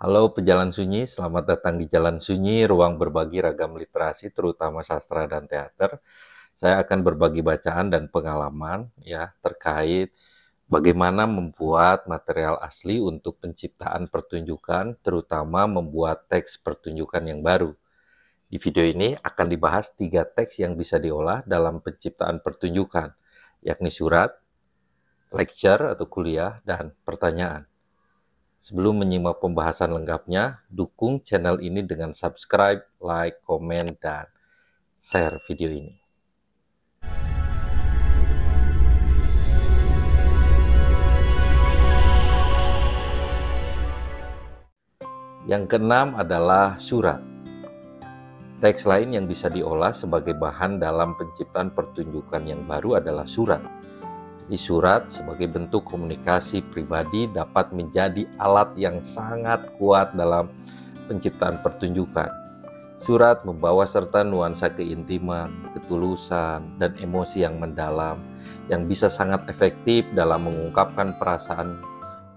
Halo pejalan sunyi, selamat datang di Jalan Sunyi, ruang berbagi ragam literasi, terutama sastra dan teater. Saya akan berbagi bacaan dan pengalaman ya terkait bagaimana membuat material asli untuk penciptaan pertunjukan, terutama membuat teks pertunjukan yang baru. Di video ini akan dibahas 3 teks yang bisa diolah dalam penciptaan pertunjukan, yakni surat, lecture atau kuliah, dan pertanyaan. Sebelum menyimak pembahasan lengkapnya, dukung channel ini dengan subscribe, like, komen, dan share video ini. Yang keenam adalah surat. Teks lain yang bisa diolah sebagai bahan dalam penciptaan pertunjukan yang baru adalah surat. Di surat sebagai bentuk komunikasi pribadi dapat menjadi alat yang sangat kuat dalam penciptaan pertunjukan. Surat membawa serta nuansa keintiman, ketulusan, dan emosi yang mendalam yang bisa sangat efektif dalam mengungkapkan perasaan,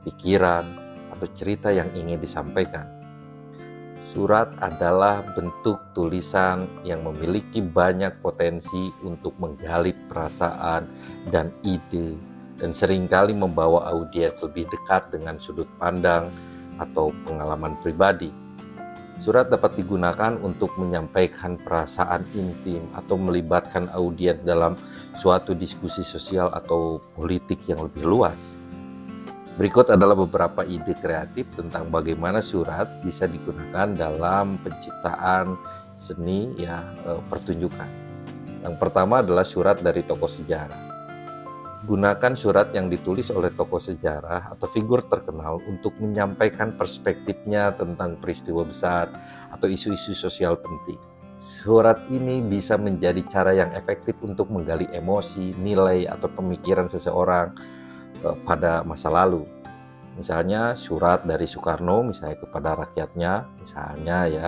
pikiran, atau cerita yang ingin disampaikan. Surat adalah bentuk tulisan yang memiliki banyak potensi untuk menggali perasaan dan ide, dan seringkali membawa audiens lebih dekat dengan sudut pandang atau pengalaman pribadi. Surat dapat digunakan untuk menyampaikan perasaan intim atau melibatkan audiens dalam suatu diskusi sosial atau politik yang lebih luas. Berikut adalah beberapa ide kreatif tentang bagaimana surat bisa digunakan dalam penciptaan seni pertunjukan. Yang pertama adalah surat dari tokoh sejarah. Gunakan surat yang ditulis oleh tokoh sejarah atau figur terkenal untuk menyampaikan perspektifnya tentang peristiwa besar atau isu-isu sosial penting. Surat ini bisa menjadi cara yang efektif untuk menggali emosi, nilai, atau pemikiran seseorang pada masa lalu. Misalnya surat dari Soekarno misalnya kepada rakyatnya, misalnya ya,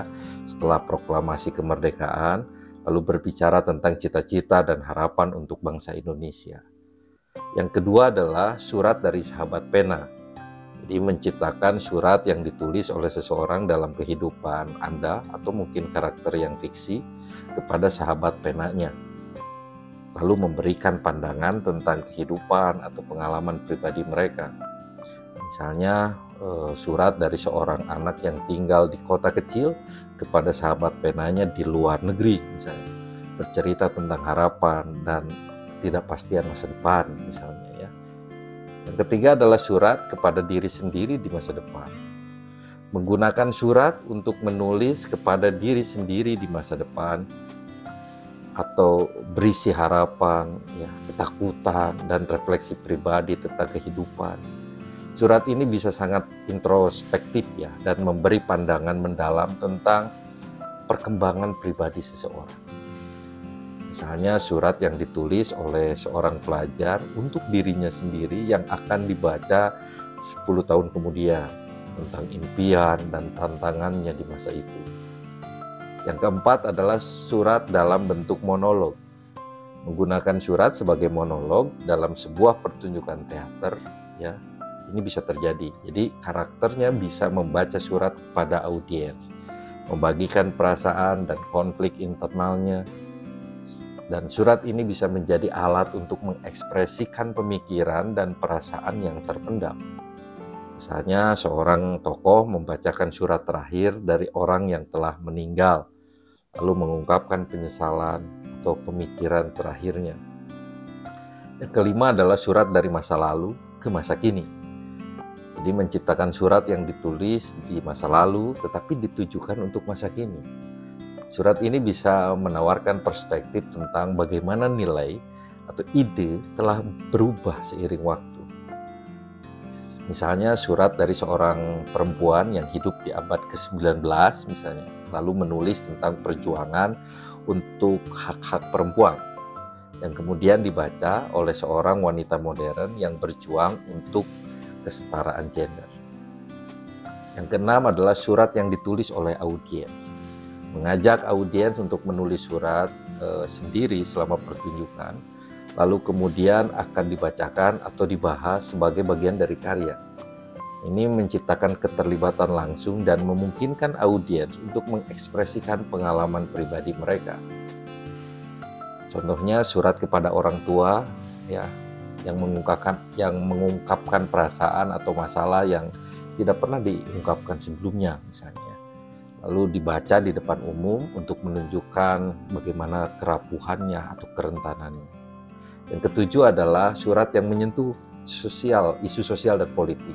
setelah proklamasi kemerdekaan, lalu berbicara tentang cita-cita dan harapan untuk bangsa Indonesia. Yang kedua adalah surat dari sahabat pena. Jadi menciptakan surat yang ditulis oleh seseorang dalam kehidupan Anda atau mungkin karakter yang fiksi kepada sahabat penanya, lalu memberikan pandangan tentang kehidupan atau pengalaman pribadi mereka. Misalnya surat dari seorang anak yang tinggal di kota kecil kepada sahabat penanya di luar negeri, misalnya bercerita tentang harapan dan ketidakpastian masa depan misalnya ya. Yang ketiga adalah surat kepada diri sendiri di masa depan. Menggunakan surat untuk menulis kepada diri sendiri di masa depan atau berisi harapan, ya, ketakutan, dan refleksi pribadi tentang kehidupan. Surat ini bisa sangat introspektif ya, dan memberi pandangan mendalam tentang perkembangan pribadi seseorang. Misalnya surat yang ditulis oleh seorang pelajar untuk dirinya sendiri yang akan dibaca 10 tahun kemudian tentang impian dan tantangannya di masa itu. Yang keempat adalah surat dalam bentuk monolog. Menggunakan surat sebagai monolog dalam sebuah pertunjukan teater, ya, ini bisa terjadi. Jadi karakternya bisa membaca surat kepada audiens, membagikan perasaan dan konflik internalnya. Dan surat ini bisa menjadi alat untuk mengekspresikan pemikiran dan perasaan yang terpendam. Misalnya seorang tokoh membacakan surat terakhir dari orang yang telah meninggal, lalu mengungkapkan penyesalan atau pemikiran terakhirnya. Yang kelima adalah surat dari masa lalu ke masa kini. Jadi menciptakan surat yang ditulis di masa lalu tetapi ditujukan untuk masa kini. Surat ini bisa menawarkan perspektif tentang bagaimana nilai atau ide telah berubah seiring waktu. Misalnya surat dari seorang perempuan yang hidup di abad ke-19 misalnya, lalu menulis tentang perjuangan untuk hak-hak perempuan, yang kemudian dibaca oleh seorang wanita modern yang berjuang untuk kesetaraan gender. Yang keenam adalah surat yang ditulis oleh audiens. Mengajak audiens untuk menulis surat sendiri selama pertunjukan, lalu kemudian akan dibacakan atau dibahas sebagai bagian dari karya. Ini menciptakan keterlibatan langsung dan memungkinkan audiens untuk mengekspresikan pengalaman pribadi mereka. Contohnya surat kepada orang tua ya, yang mengungkapkan perasaan atau masalah yang tidak pernah diungkapkan sebelumnya misalnya. Lalu dibaca di depan umum untuk menunjukkan bagaimana kerapuhannya atau kerentanannya. Yang ketujuh adalah surat yang menyentuh isu sosial dan politik.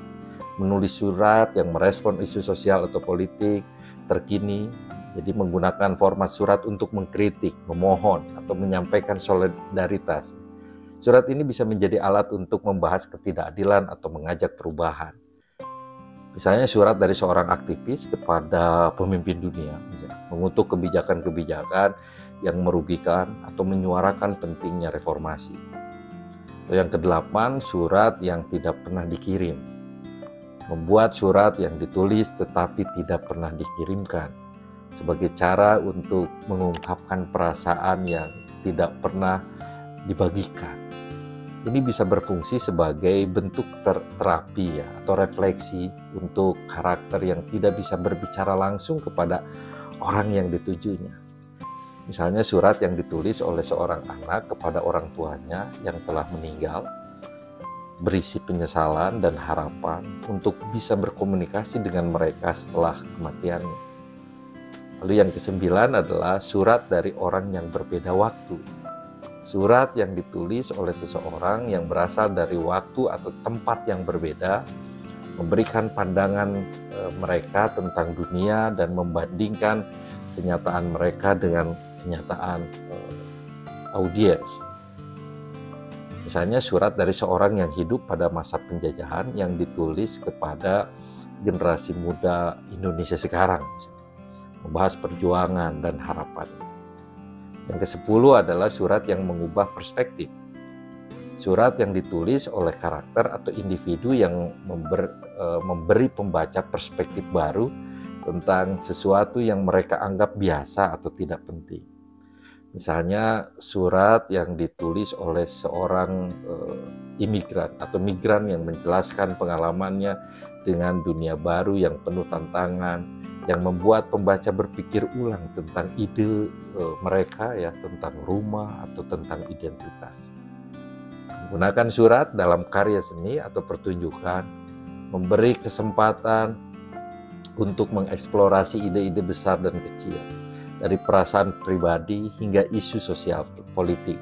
Menulis surat yang merespon isu sosial atau politik terkini, jadi menggunakan format surat untuk mengkritik, memohon, atau menyampaikan solidaritas. Surat ini bisa menjadi alat untuk membahas ketidakadilan atau mengajak perubahan. Misalnya surat dari seorang aktivis kepada pemimpin dunia, mengutuk kebijakan-kebijakan yang merugikan atau menyuarakan pentingnya reformasi. Atau yang kedelapan, surat yang tidak pernah dikirim. Membuat surat yang ditulis tetapi tidak pernah dikirimkan sebagai cara untuk mengungkapkan perasaan yang tidak pernah dibagikan. Ini bisa berfungsi sebagai bentuk terapi ya, atau refleksi untuk karakter yang tidak bisa berbicara langsung kepada orang yang ditujunya. Misalnya surat yang ditulis oleh seorang anak kepada orang tuanya yang telah meninggal, berisi penyesalan dan harapan untuk bisa berkomunikasi dengan mereka setelah kematiannya. Lalu yang kesembilan adalah surat dari orang yang berbeda waktu. Surat yang ditulis oleh seseorang yang berasal dari waktu atau tempat yang berbeda, memberikan pandangan mereka tentang dunia dan membandingkan kenyataan mereka dengan kenyataan audiens. Misalnya surat dari seorang yang hidup pada masa penjajahan yang ditulis kepada generasi muda Indonesia sekarang, membahas perjuangan dan harapan. Yang ke-10 adalah surat yang mengubah perspektif. Surat yang ditulis oleh karakter atau individu yang memberi pembaca perspektif baru tentang sesuatu yang mereka anggap biasa atau tidak penting. Misalnya surat yang ditulis oleh seorang imigran atau migran yang menjelaskan pengalamannya dengan dunia baru yang penuh tantangan, yang membuat pembaca berpikir ulang tentang ide mereka ya, tentang rumah atau tentang identitas. Menggunakan surat dalam karya seni atau pertunjukan memberi kesempatan untuk mengeksplorasi ide-ide besar dan kecil, dari perasaan pribadi hingga isu sosial politik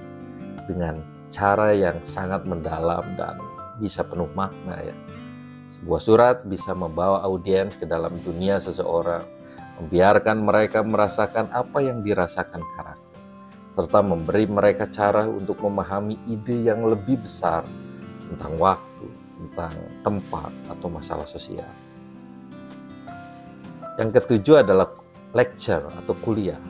dengan cara yang sangat mendalam dan bisa penuh makna ya. Sebuah surat bisa membawa audiens ke dalam dunia seseorang, membiarkan mereka merasakan apa yang dirasakan karakter, serta memberi mereka cara untuk memahami ide yang lebih besar tentang waktu, tentang tempat atau masalah sosial. Yang ketujuh adalah lecture atau kuliah.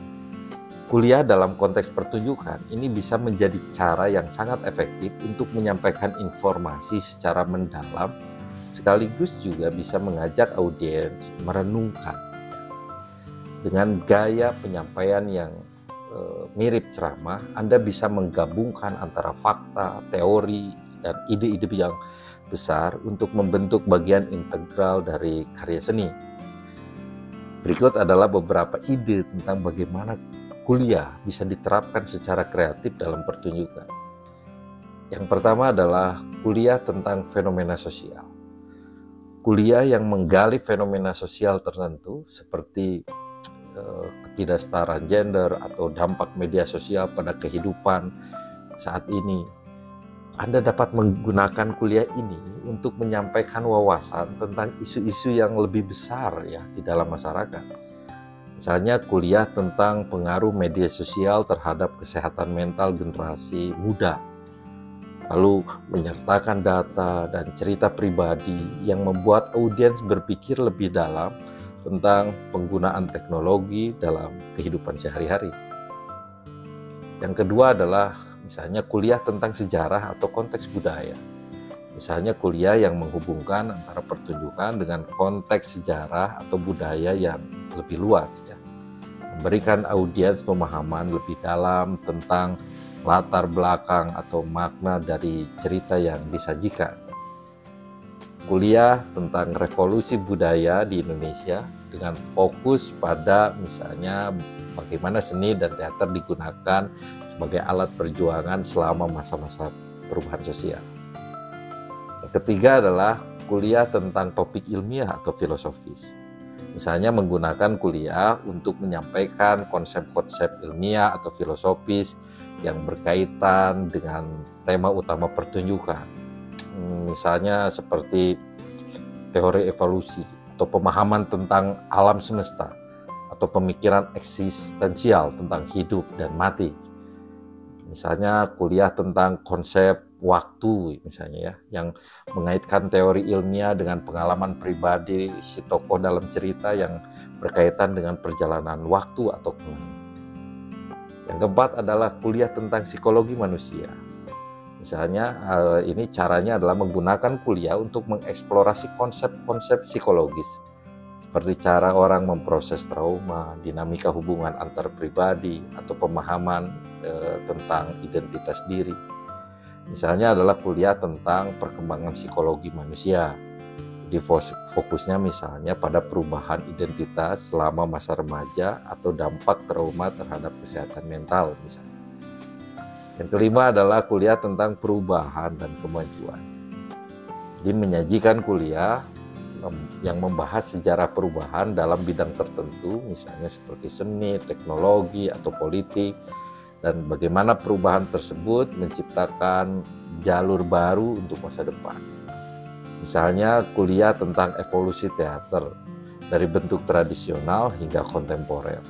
Kuliah dalam konteks pertunjukan ini bisa menjadi cara yang sangat efektif untuk menyampaikan informasi secara mendalam, sekaligus juga bisa mengajak audiens merenungkan. Dengan gaya penyampaian yang mirip ceramah, Anda bisa menggabungkan antara fakta, teori, dan ide-ide yang besar untuk membentuk bagian integral dari karya seni. Berikut adalah beberapa ide tentang bagaimana kuliah bisa diterapkan secara kreatif dalam pertunjukan. Yang pertama adalah kuliah tentang fenomena sosial. Kuliah yang menggali fenomena sosial tertentu seperti ketidaksetaraan gender atau dampak media sosial pada kehidupan saat ini. Anda dapat menggunakan kuliah ini untuk menyampaikan wawasan tentang isu-isu yang lebih besar ya di dalam masyarakat. Misalnya kuliah tentang pengaruh media sosial terhadap kesehatan mental generasi muda. Lalu menyertakan data dan cerita pribadi yang membuat audiens berpikir lebih dalam tentang penggunaan teknologi dalam kehidupan sehari-hari. Yang kedua adalah misalnya kuliah tentang sejarah atau konteks budaya. Misalnya kuliah yang menghubungkan antara pertunjukan dengan konteks sejarah atau budaya yang lebih luas ya. Memberikan audiens pemahaman lebih dalam tentang latar belakang atau makna dari cerita yang disajikan. kuliah tentang revolusi budaya di Indonesia dengan fokus pada misalnya bagaimana seni dan teater digunakan sebagai alat perjuangan selama masa-masa perubahan sosial. Yang ketiga adalah kuliah tentang topik ilmiah atau filosofis. Misalnya menggunakan kuliah untuk menyampaikan konsep-konsep ilmiah atau filosofis yang berkaitan dengan tema utama pertunjukan. Misalnya seperti teori evolusi atau pemahaman tentang alam semesta atau pemikiran eksistensial tentang hidup dan mati. Misalnya kuliah tentang konsep waktu misalnya ya, yang mengaitkan teori ilmiah dengan pengalaman pribadi si tokoh dalam cerita yang berkaitan dengan perjalanan waktu atau kelam. Yang keempat adalah kuliah tentang psikologi manusia. Misalnya ini caranya adalah menggunakan kuliah untuk mengeksplorasi konsep-konsep psikologis seperti cara orang memproses trauma, dinamika hubungan antar pribadi, atau pemahaman tentang identitas diri. Misalnya adalah kuliah tentang perkembangan psikologi manusia. Jadi fokusnya misalnya pada perubahan identitas selama masa remaja atau dampak trauma terhadap kesehatan mental misalnya. Yang kelima adalah kuliah tentang perubahan dan kemajuan. Jadi menyajikan kuliah yang membahas sejarah perubahan dalam bidang tertentu, misalnya seperti seni, teknologi, atau politik, dan bagaimana perubahan tersebut menciptakan jalur baru untuk masa depan. Misalnya kuliah tentang evolusi teater dari bentuk tradisional hingga kontemporer,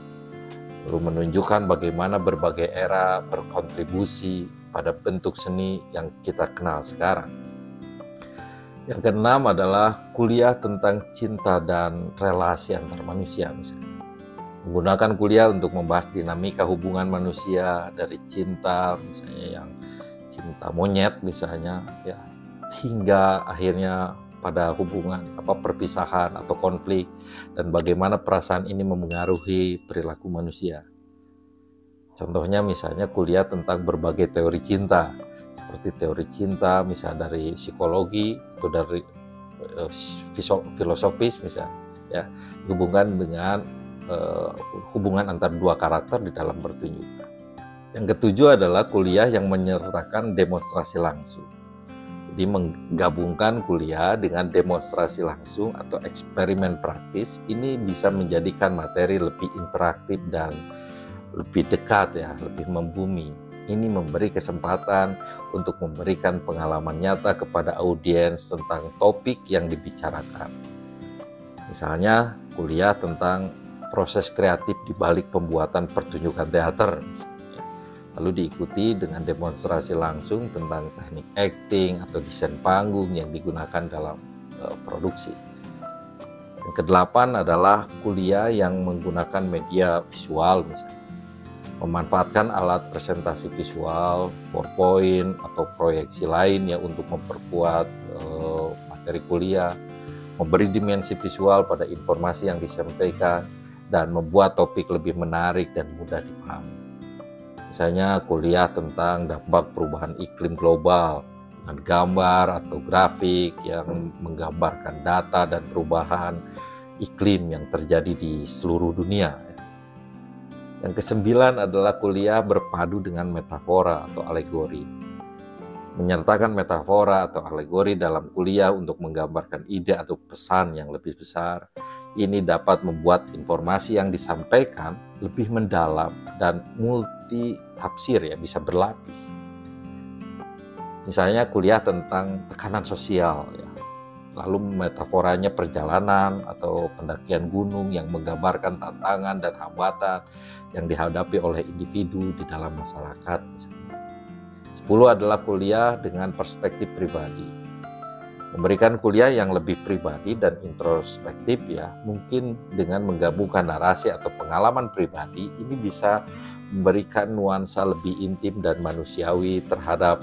lalu menunjukkan bagaimana berbagai era berkontribusi pada bentuk seni yang kita kenal sekarang. Yang keenam adalah kuliah tentang cinta dan relasi antar manusia misalnya. Menggunakan kuliah untuk membahas dinamika hubungan manusia dari cinta misalnya yang cinta monyet misalnya ya, hingga akhirnya pada hubungan perpisahan atau konflik, dan bagaimana perasaan ini memengaruhi perilaku manusia. Contohnya misalnya kuliah tentang berbagai teori cinta, seperti teori cinta misalnya dari psikologi atau dari filosofis misalnya ya, hubungan dengan hubungan antar dua karakter di dalam pertunjukan. Yang ketujuh adalah kuliah yang menyertakan demonstrasi langsung. Jadi menggabungkan kuliah dengan demonstrasi langsung atau eksperimen praktis, ini bisa menjadikan materi lebih interaktif dan lebih dekat ya, lebih membumi. Ini memberi kesempatan untuk memberikan pengalaman nyata kepada audiens tentang topik yang dibicarakan. Misalnya kuliah tentang proses kreatif di balik pembuatan pertunjukan teater, lalu diikuti dengan demonstrasi langsung tentang teknik acting atau desain panggung yang digunakan dalam produksi. Yang kedelapan adalah kuliah yang menggunakan media visual misalnya. Memanfaatkan alat presentasi visual, PowerPoint atau proyeksi lain ya untuk memperkuat materi kuliah, memberi dimensi visual pada informasi yang disampaikan, dan membuat topik lebih menarik dan mudah dipahami. Misalnya kuliah tentang dampak perubahan iklim global dengan gambar atau grafik yang menggambarkan data dan perubahan iklim yang terjadi di seluruh dunia. Yang kesembilan adalah kuliah berpadu dengan metafora atau alegori. Menyertakan metafora atau alegori dalam kuliah untuk menggambarkan ide atau pesan yang lebih besar. Ini dapat membuat informasi yang disampaikan lebih mendalam dan multi tafsir ya, bisa berlapis. Misalnya kuliah tentang tekanan sosial ya. Lalu metaforanya perjalanan atau pendakian gunung yang menggambarkan tantangan dan hambatan yang dihadapi oleh individu di dalam masyarakat misalnya. 10 adalah kuliah dengan perspektif pribadi. Memberikan kuliah yang lebih pribadi dan introspektif ya, mungkin dengan menggabungkan narasi atau pengalaman pribadi, ini bisa memberikan nuansa lebih intim dan manusiawi terhadap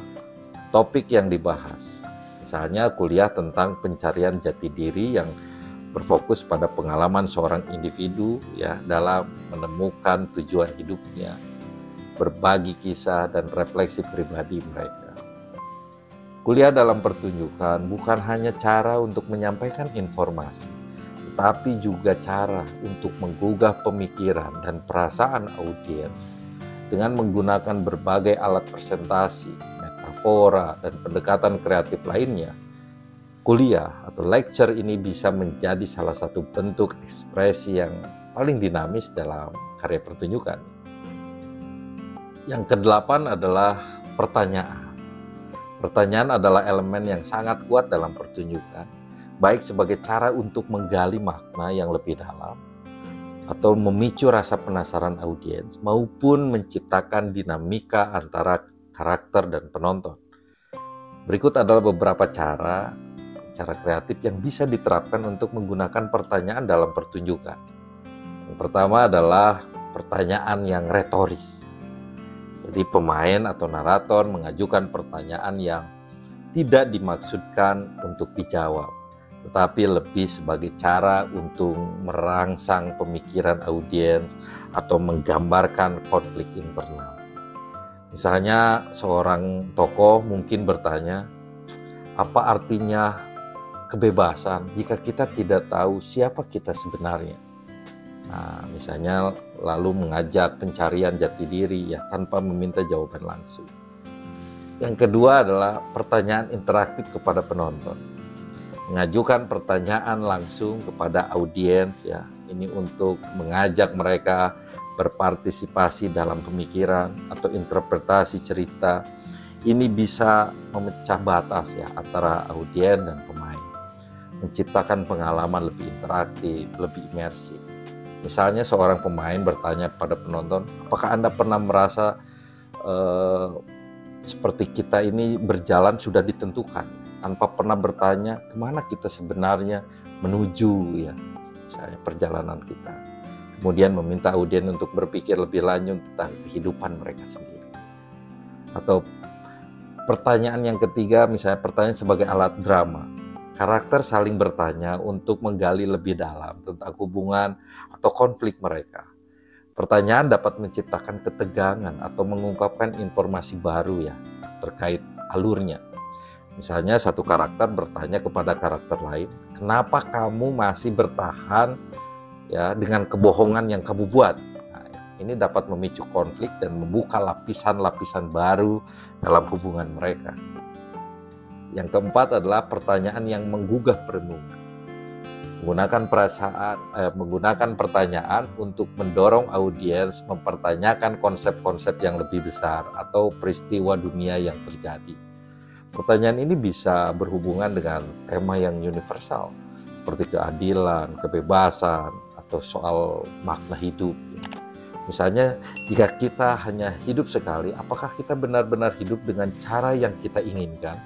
topik yang dibahas. Misalnya kuliah tentang pencarian jati diri yang berfokus pada pengalaman seorang individu ya dalam menemukan tujuan hidupnya, berbagi kisah dan refleksi pribadi mereka. Kuliah dalam pertunjukan bukan hanya cara untuk menyampaikan informasi, tetapi juga cara untuk menggugah pemikiran dan perasaan audiens dengan menggunakan berbagai alat presentasi, metafora, dan pendekatan kreatif lainnya. Kuliah atau lecture ini bisa menjadi salah satu bentuk ekspresi yang paling dinamis dalam karya pertunjukan. Yang kedelapan adalah pertanyaan. Pertanyaan adalah elemen yang sangat kuat dalam pertunjukan, baik sebagai cara untuk menggali makna yang lebih dalam, atau memicu rasa penasaran audiens, maupun menciptakan dinamika antara karakter dan penonton. Berikut adalah beberapa cara kreatif yang bisa diterapkan untuk menggunakan pertanyaan dalam pertunjukan. Yang pertama adalah pertanyaan yang retoris. Jadi pemain atau narator mengajukan pertanyaan yang tidak dimaksudkan untuk dijawab, tetapi lebih sebagai cara untuk merangsang pemikiran audiens atau menggambarkan konflik internal. Misalnya seorang tokoh mungkin bertanya, apa artinya kebebasan jika kita tidak tahu siapa kita sebenarnya? Nah, misalnya lalu mengajak pencarian jati diri ya tanpa meminta jawaban langsung. Yang kedua adalah pertanyaan interaktif kepada penonton. Mengajukan pertanyaan langsung kepada audiens ya. Ini untuk mengajak mereka berpartisipasi dalam pemikiran atau interpretasi cerita. Ini bisa memecah batas ya antara audiens dan pemain. Menciptakan pengalaman lebih interaktif, lebih imersif. Misalnya seorang pemain bertanya pada penonton, apakah Anda pernah merasa seperti kita ini berjalan sudah ditentukan, tanpa pernah bertanya kemana kita sebenarnya menuju ya, misalnya perjalanan kita. Kemudian meminta audiens untuk berpikir lebih lanjut tentang kehidupan mereka sendiri. Atau pertanyaan yang ketiga, misalnya pertanyaan sebagai alat drama. Karakter saling bertanya untuk menggali lebih dalam tentang hubungan atau konflik mereka. Pertanyaan dapat menciptakan ketegangan atau mengungkapkan informasi baru ya terkait alurnya. Misalnya satu karakter bertanya kepada karakter lain, kenapa kamu masih bertahan ya dengan kebohongan yang kamu buat? Nah, ini dapat memicu konflik dan membuka lapisan-lapisan baru dalam hubungan mereka. Yang keempat adalah pertanyaan yang menggugah perenungan. Menggunakan pertanyaan untuk mendorong audiens mempertanyakan konsep-konsep yang lebih besar atau peristiwa dunia yang terjadi. Pertanyaan ini bisa berhubungan dengan tema yang universal seperti keadilan, kebebasan, atau soal makna hidup. Misalnya, jika kita hanya hidup sekali, apakah kita benar-benar hidup dengan cara yang kita inginkan?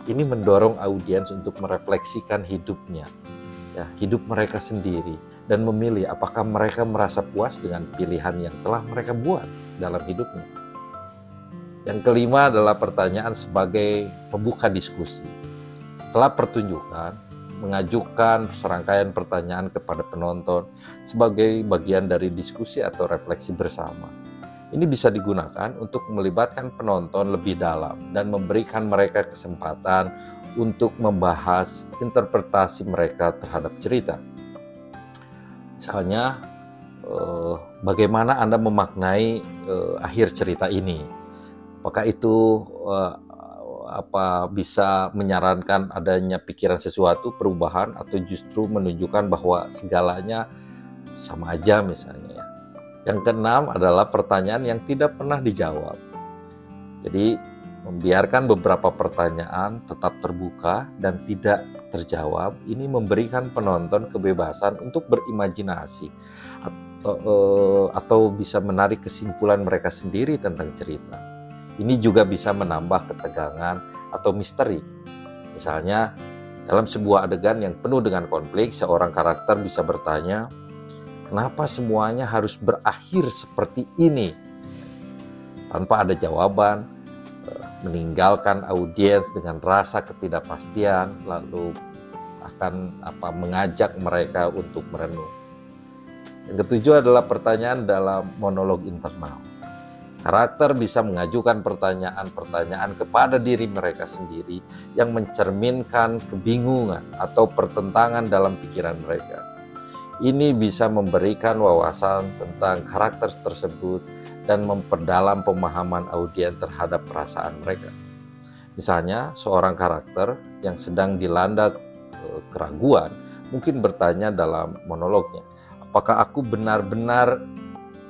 Ini mendorong audiens untuk merefleksikan hidupnya, ya, hidup mereka sendiri, dan memilih apakah mereka merasa puas dengan pilihan yang telah mereka buat dalam hidupnya. Yang kelima adalah pertanyaan sebagai pembuka diskusi. Setelah pertunjukan, mengajukan serangkaian pertanyaan kepada penonton sebagai bagian dari diskusi atau refleksi bersama. Ini bisa digunakan untuk melibatkan penonton lebih dalam dan memberikan mereka kesempatan untuk membahas interpretasi mereka terhadap cerita. Misalnya, bagaimana Anda memaknai akhir cerita ini? Apakah itu bisa menyarankan adanya pikiran sesuatu, perubahan, atau justru menunjukkan bahwa segalanya sama aja misalnya ya. Yang keenam adalah pertanyaan yang tidak pernah dijawab. Jadi membiarkan beberapa pertanyaan tetap terbuka dan tidak terjawab, ini memberikan penonton kebebasan untuk berimajinasi atau bisa menarik kesimpulan mereka sendiri tentang cerita. Ini juga bisa menambah ketegangan atau misteri. Misalnya dalam sebuah adegan yang penuh dengan konflik, seorang karakter bisa bertanya, kenapa semuanya harus berakhir seperti ini? Tanpa ada jawaban, meninggalkan audiens dengan rasa ketidakpastian, lalu akan mengajak mereka untuk merenung. Yang ketujuh adalah pertanyaan dalam monolog internal. Karakter bisa mengajukan pertanyaan-pertanyaan kepada diri mereka sendiri yang mencerminkan kebingungan atau pertentangan dalam pikiran mereka. Ini bisa memberikan wawasan tentang karakter tersebut dan memperdalam pemahaman audiens terhadap perasaan mereka. Misalnya, seorang karakter yang sedang dilanda keraguan mungkin bertanya dalam monolognya, apakah aku benar-benar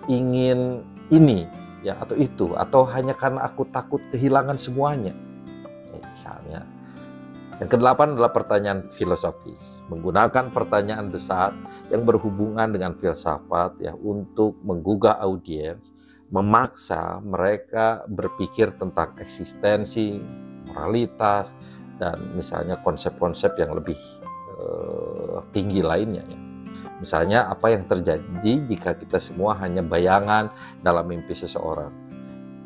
ingin ini ya atau itu, atau hanya karena aku takut kehilangan semuanya. Misalnya. Yang kedelapan adalah pertanyaan filosofis, menggunakan pertanyaan besar yang berhubungan dengan filsafat ya untuk menggugah audiens, memaksa mereka berpikir tentang eksistensi, moralitas, dan misalnya konsep-konsep yang lebih tinggi lainnya ya. Misalnya, apa yang terjadi jika kita semua hanya bayangan dalam mimpi seseorang?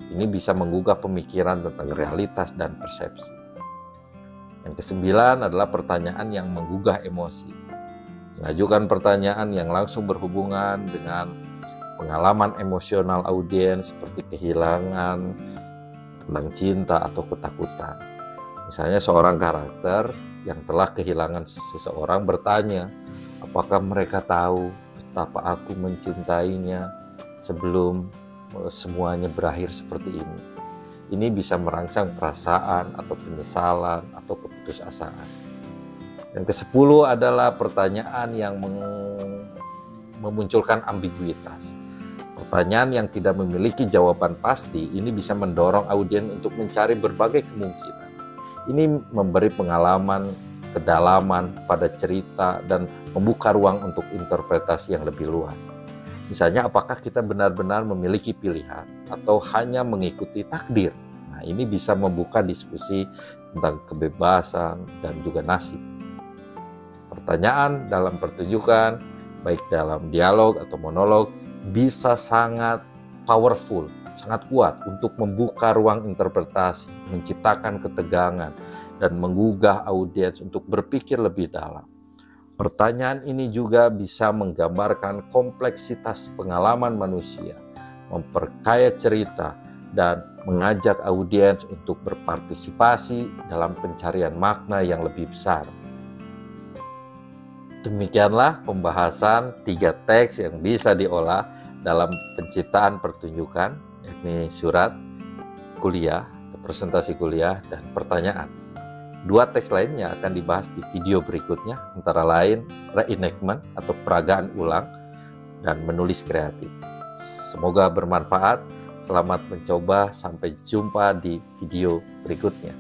Ini bisa menggugah pemikiran tentang realitas dan persepsi. Yang kesembilan adalah pertanyaan yang menggugah emosi. Mengajukan pertanyaan yang langsung berhubungan dengan pengalaman emosional audiens seperti kehilangan, tentang cinta, atau ketakutan. Misalnya, seorang karakter yang telah kehilangan seseorang bertanya, apakah mereka tahu betapa aku mencintainya sebelum semuanya berakhir seperti ini? Ini bisa merangsang perasaan atau penyesalan atau keputusasaan. Yang ke-10 adalah pertanyaan yang memunculkan ambiguitas. Pertanyaan yang tidak memiliki jawaban pasti ini bisa mendorong audiens untuk mencari berbagai kemungkinan. Ini memberi pengalaman kedalaman pada cerita dan membuka ruang untuk interpretasi yang lebih luas. Misalnya, apakah kita benar-benar memiliki pilihan atau hanya mengikuti takdir? Nah, ini bisa membuka diskusi tentang kebebasan dan juga nasib. Pertanyaan dalam pertunjukan, baik dalam dialog atau monolog, bisa sangat powerful, sangat kuat untuk membuka ruang interpretasi, menciptakan ketegangan, dan menggugah audiens untuk berpikir lebih dalam. Pertanyaan ini juga bisa menggambarkan kompleksitas pengalaman manusia, memperkaya cerita, dan mengajak audiens untuk berpartisipasi dalam pencarian makna yang lebih besar. Demikianlah pembahasan 3 teks yang bisa diolah dalam penciptaan pertunjukan, yakni surat, kuliah, atau presentasi kuliah, dan pertanyaan. 2 teks lainnya akan dibahas di video berikutnya, antara lain reenactment atau peragaan ulang dan menulis kreatif. Semoga bermanfaat. Selamat mencoba. Sampai jumpa di video berikutnya.